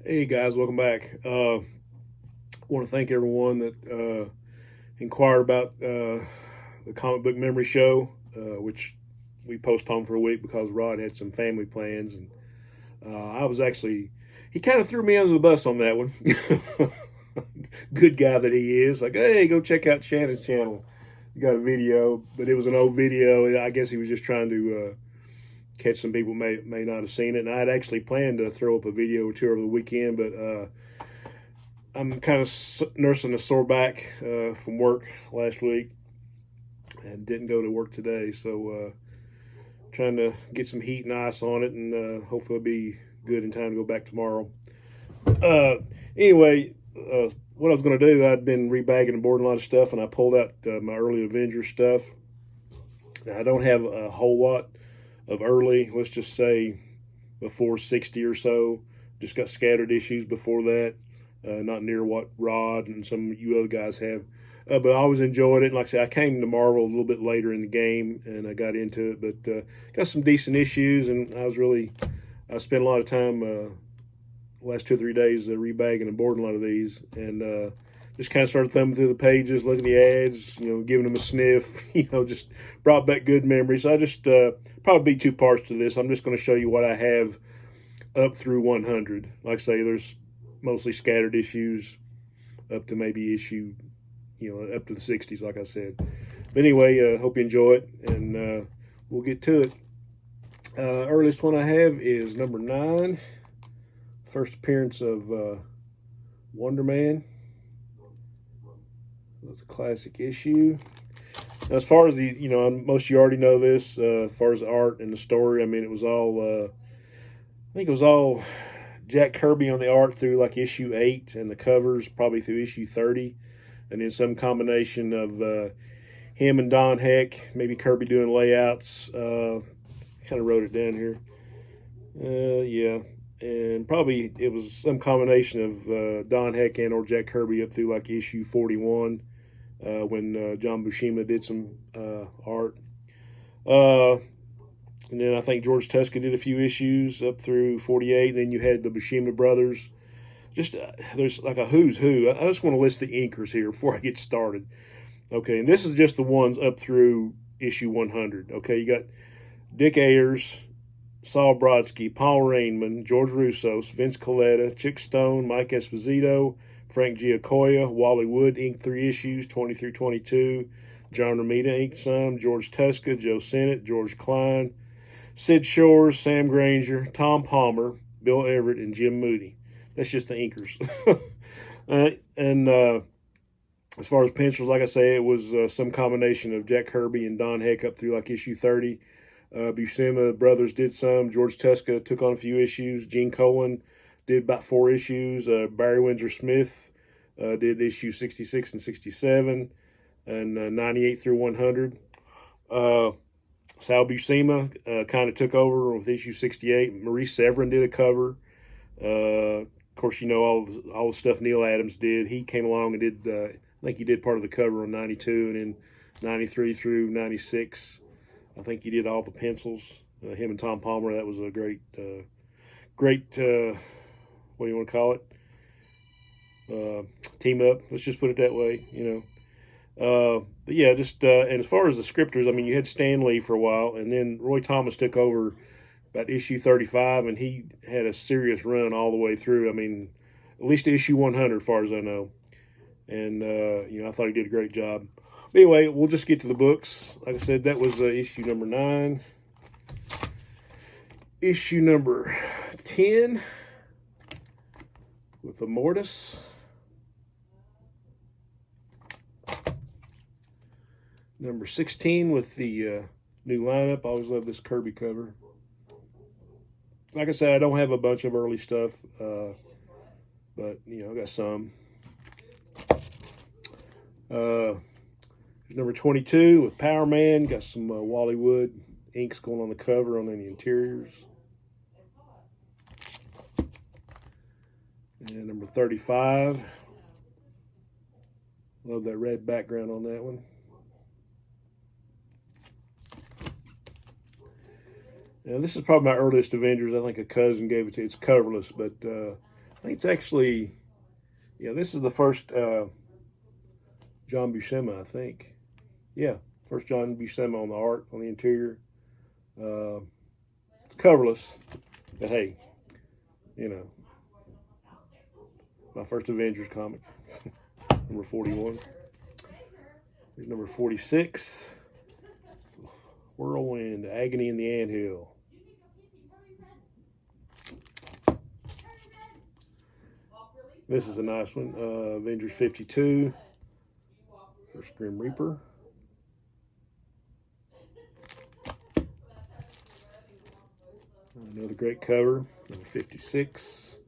Hey guys, welcome back. Want to thank everyone that inquired about the comic book memory show, which we postponed for a week because Rod had some family plans, and I was actually he kind of threw me under the bus on that one. Good guy that he is, like, hey, go check out Shannon's channel. You got a video, but it was an old video, and I guess he was just trying to catch some people may not have seen it. And I had actually planned to throw up a video or two over the weekend, but I'm kind of nursing a sore back from work last week and didn't go to work today. So trying to get some heat and ice on it, and hopefully it'll be good in time to go back tomorrow. Uh, anyway, what I was going to do, I'd been rebagging and boarding a lot of stuff, and I pulled out my early Avengers stuff. Now, I don't have a whole lot of early, let's just say before 60 or so. Just got scattered issues before that, not near what Rod and some of you other guys have. But I always enjoyed it. And like I said, I came to Marvel a little bit later in the game and I got into it, but got some decent issues. And I spent a lot of time last 2 or 3 days rebagging and boarding a lot of these. And just kind of started thumbing through the pages, looking at the ads, giving them a sniff, just brought back good memories. So I just probably be two parts to this. I'm just going to show you what I have up through 100. Like I say, there's mostly scattered issues up to maybe issue, up to the 60s, like I said. But anyway, hope you enjoy it, and we'll get to it. Earliest one I have is number 9, first appearance of Wonder Man. That's a classic issue. Now, as far as most of you already know this. As far as the art and the story, I mean, it was all. I think it was all Jack Kirby on the art through like issue 8, and the covers probably through issue 30, and then some combination of him and Don Heck, maybe Kirby doing layouts. Kind of wrote it down here. Yeah, and probably it was some combination of Don Heck and or Jack Kirby up through like issue 41. When John Buscema did some art. And then I think George Tuska did a few issues up through 48. Then you had the Buscema brothers. Just there's like a who's who. I just want to list the inkers here before I get started. Okay, and this is just the ones up through issue 100. Okay, you got Dick Ayers, Saul Brodsky, Paul Rainman, George Russos, Vince Coletta, Chick Stone, Mike Esposito, Frank Giacoya, Wally Wood inked 3 issues, 20 through 22. John Romita inked some. George Tuska, Joe Sennett, George Klein, Sid Shores, Sam Granger, Tom Palmer, Bill Everett, and Jim Moody. That's just the inkers. And as far as pencils, like I say, it was some combination of Jack Kirby and Don Heck up through like issue 30. Buscema brothers did some. George Tuska took on a few issues. Gene Colan did about 4 issues. Barry Windsor Smith did issue 66 and 67, and 98 through 100. Sal Buscema kind of took over with issue 68. Maurice Severin did a cover. Of course, all the stuff Neil Adams did. He came along and did, I think he did part of the cover on 92, and then 93 through 96. I think he did all the pencils. Him and Tom Palmer, that was a great, what do you want to call it? Team up. Let's just put it that way, But yeah, and as far as the scripters, I mean, you had Stan Lee for a while, and then Roy Thomas took over about issue 35, and he had a serious run all the way through. I mean, at least issue 100, as far as I know. And, I thought he did a great job. But anyway, we'll just get to the books. Like I said, that was issue number 9. Issue number 10 with the Mortis. Number 16 with the new lineup. I always love this Kirby cover. Like I said, I don't have a bunch of early stuff, but, I got some. Number 22 with Power Man. Got some Wally Wood inks going on the cover on the interiors. And number 35. Love that red background on that one. Now, this is probably my earliest Avengers. I think a cousin gave it to me. It's coverless, but think it's actually, yeah, this is the first John Buscema, I think. Yeah, first John Buscema on the art, on the interior. It's coverless, but hey, you know, my first Avengers comic, number 41. Here's number 46, Whirlwind, Agony in the Anthill. This is a nice one, Avengers 52, first Grim Reaper. Another great cover, number 56.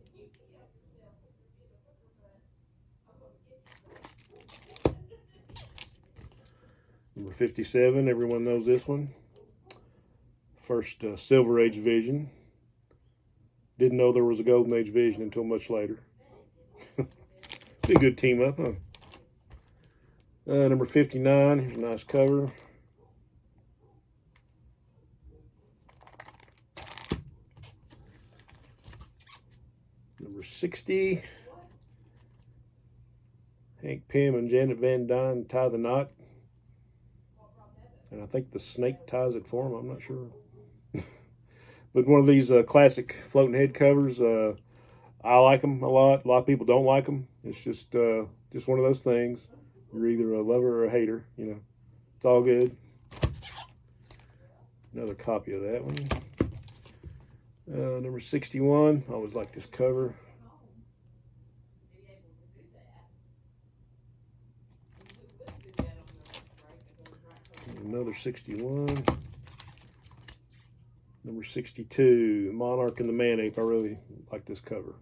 Number 57, everyone knows this one. First Silver Age Vision. Didn't know there was a Golden Age Vision until much later. Be a good team up, huh? Number 59, here's a nice cover. Number 60, Hank Pym and Janet Van Dyne tie the knot. And I think the snake ties it for him, I'm not sure. But one of these classic floating head covers, I like them a lot. A lot of people don't like them. It's just one of those things. You're either a lover or a hater, you know. It's all good. Another copy of that one. Number 61, I always like this cover. Another 61. Number 62, Monarch and the Man-Ape. I really like this cover.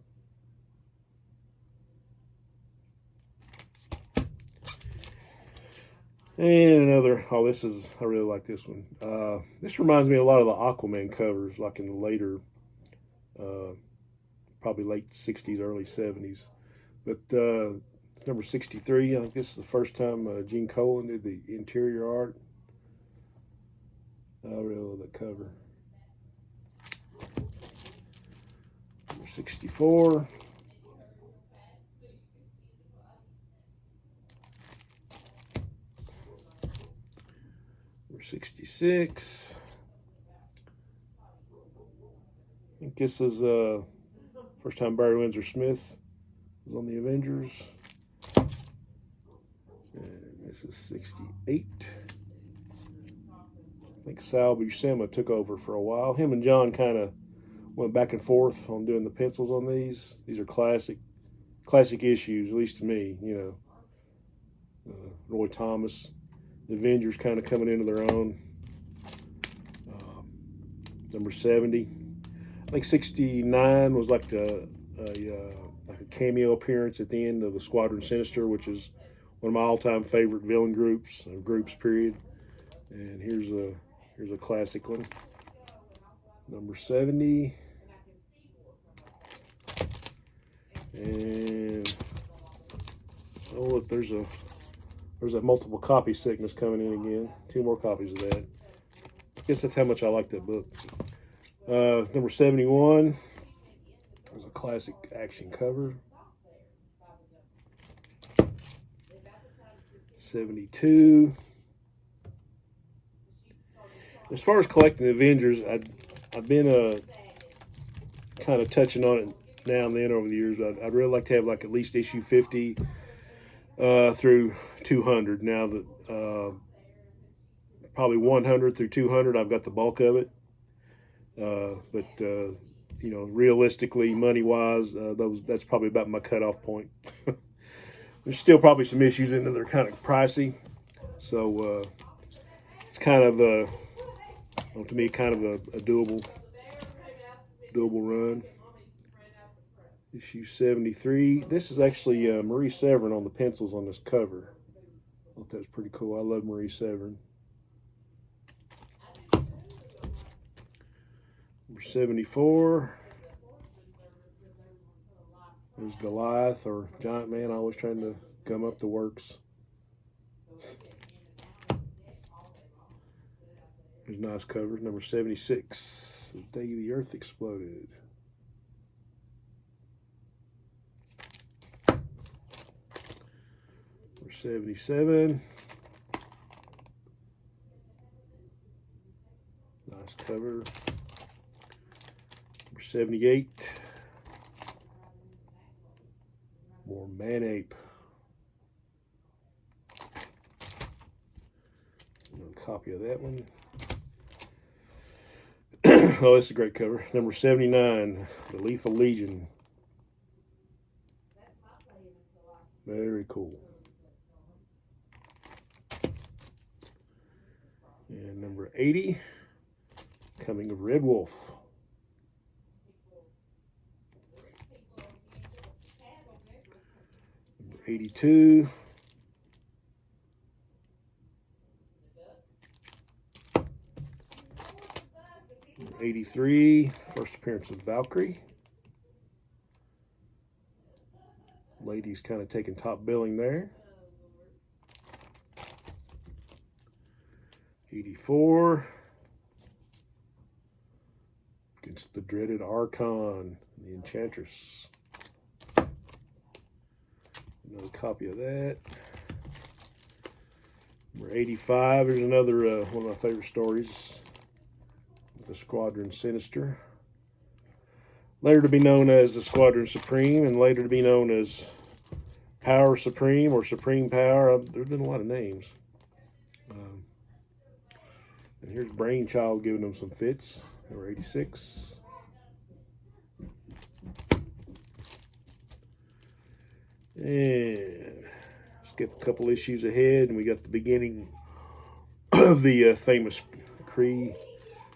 And another, oh, this is, I really like this one. This reminds me a lot of the Aquaman covers, like in the later, probably late 60s, early 70s. But number 63, I think this is the first time Gene Colan did the interior art. I really love that cover. Number 64. Number 66. I think this is first time Barry Windsor Smith was on the Avengers. And this is 68. I think Sal Buscema took over for a while. Him and John kind of went back and forth on doing the pencils on these. These are classic issues, at least to me, you know. Roy Thomas, the Avengers kind of coming into their own. Number 70. I think 69 was like like a cameo appearance at the end of the Squadron Sinister, which is one of my all-time favorite villain groups, period. And here's a classic one. Number 70. And oh look, there's a multiple copy sickness coming in again. 2 more copies of that. I guess that's how much I like that book. Number 71. There's a classic action cover. 72. As far as collecting the Avengers, I've been kind of touching on it now and then over the years. I'd really like to have like at least issue 50 through 200. Now that probably 100 through 200, I've got the bulk of it. But you know, realistically, money-wise, that's probably about my cutoff point. There's still probably some issues in there that are kind of pricey, so it's kind of to me kind of a doable run. Issue 73. This is actually Marie Severin on the pencils on this cover. I thought that was pretty cool. I love Marie Severin. Number 74. There's Goliath or Giant Man, always trying to gum up the works. There's nice covers. Number 76. The Day the Earth Exploded. 77. Nice cover. Number 78. More Man-Ape. Another copy of that one. Oh, it's a great cover. Number 79, the Lethal Legion. Very cool. And number 80, Coming of Red Wolf. Number 82. Number 83, first appearance of Valkyrie. Ladies kind of taking top billing there. 84. Against the dreaded Archon, the Enchantress. Another copy of that. Number 85, there's another one of my favorite stories. The Squadron Sinister. Later to be known as the Squadron Supreme, and later to be known as Power Supreme or Supreme Power. There's been a lot of names. And here's Brainchild giving them some fits. Number 86. And skip a couple issues ahead, and we got the beginning of the famous Kree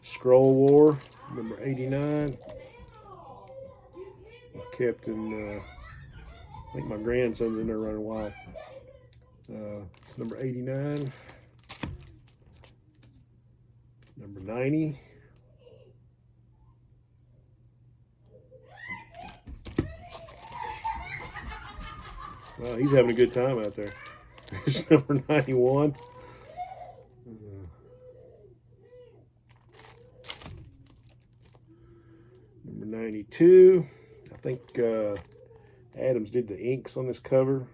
Skrull War. Number 89. Captain, I think my grandson's in there running wild. It's number 89. Number 90. Wow, he's having a good time out there. It's number 91. Number 92. I think Adams did the inks on this cover.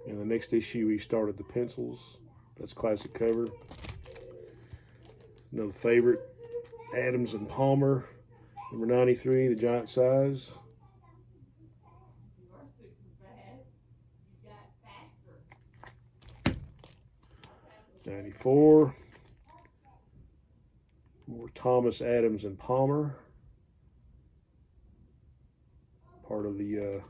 And the next issue he started the pencils. That's classic cover. Another favorite, Adams and Palmer. Number 93, the giant size. '94. More Thomas, Adams, and Palmer. Part of the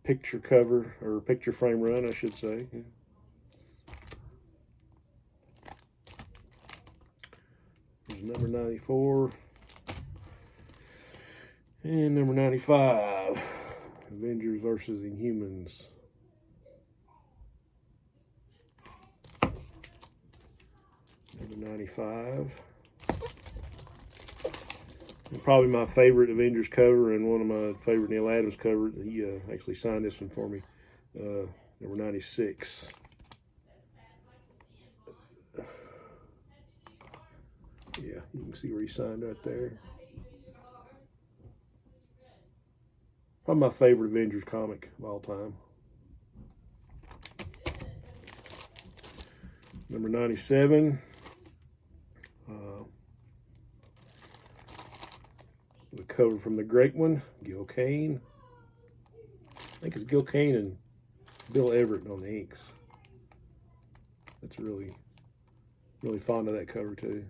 picture cover, or picture frame run, I should say. There's number 94. And number 95, Avengers versus Inhumans. Number 95. And probably my favorite Avengers cover, and one of my favorite Neil Adams covers. He actually signed this one for me. Number 96. Yeah, you can see where he signed right there. Probably my favorite Avengers comic of all time. Number 97. The cover from the great one, Gil Kane. I think it's Gil Kane and Bill Everett on the inks. That's really fond of that cover too.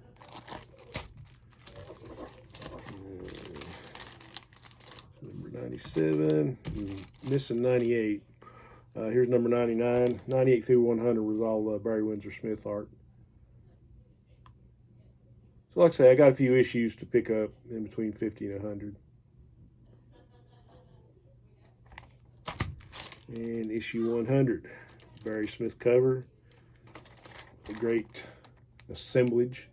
Number 97, missing 98. Here's number 99. 98 through 100 was all Barry Windsor Smith art. So like I say, I got a few issues to pick up in between 50 and 100. And issue 100, Barry Smith cover. A great assemblage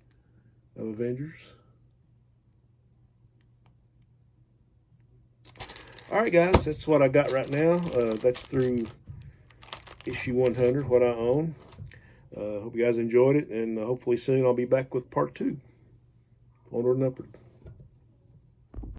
of Avengers. All right, guys, that's what I got right now. That's through issue 100, what I own. Hope you guys enjoyed it, and hopefully soon I'll be back with part 2. Onward and upward.